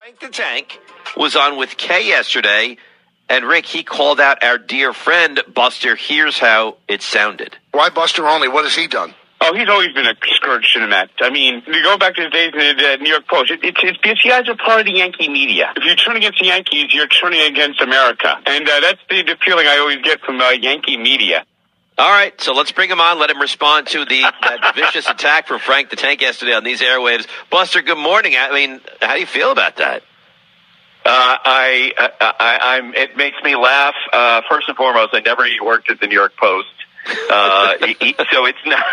Frank the Tank was on with Kay yesterday, and Rick, he called out our dear friend Buster. Here's how it sounded. Why Buster Olney? What has he done? Oh, he's always been a scourge to the Mets. I mean, you go back to his days in the New York Post, it's because you guys are part of the Yankee media. If you turn against the Yankees, you're turning against America. And that's the feeling I always get from Yankee media. All right, so let's bring him on, let him respond to that vicious attack from Frank the Tank yesterday on these airwaves. Buster, good morning. I mean, how do you feel about that? It makes me laugh. First and foremost, I never worked at the New York Post. So it's not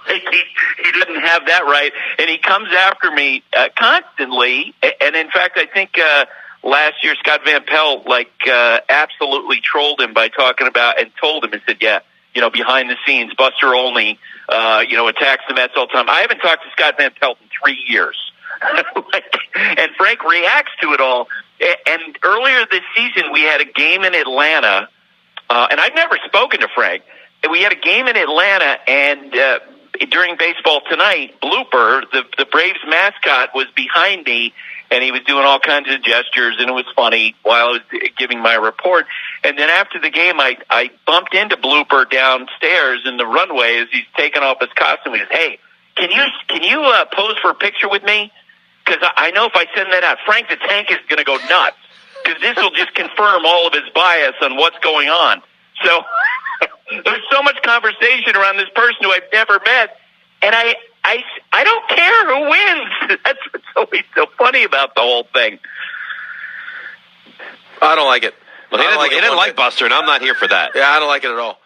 like he didn't have that right, and he comes after me constantly. And in fact, I think last year Scott Van Pelt absolutely trolled him by talking about and told him and said, "Yeah, behind the scenes, Buster Olney, attacks the Mets all the time." I haven't talked to Scott Van Pelt in 3 years, and Frank reacts to it all. And earlier this season, we had a game in Atlanta, and I've never spoken to Frank. We had a game in Atlanta, and during Baseball Tonight, Blooper, the Braves mascot, was behind me, and he was doing all kinds of gestures, and it was funny while I was giving my report. And then after the game, I bumped into Blooper downstairs in the runway as he's taking off his costume. He goes, "Hey, can you pose for a picture with me? Because I know if I send that out, Frank the Tank is going to go nuts, because this will just confirm all of his bias on what's going on." So there's so much conversation around this person who I've never met, and I don't care who wins. That's what's always so funny about the whole thing. I don't like it. Well, he didn't like Buster, and I'm not here for that. Yeah, I don't like it at all.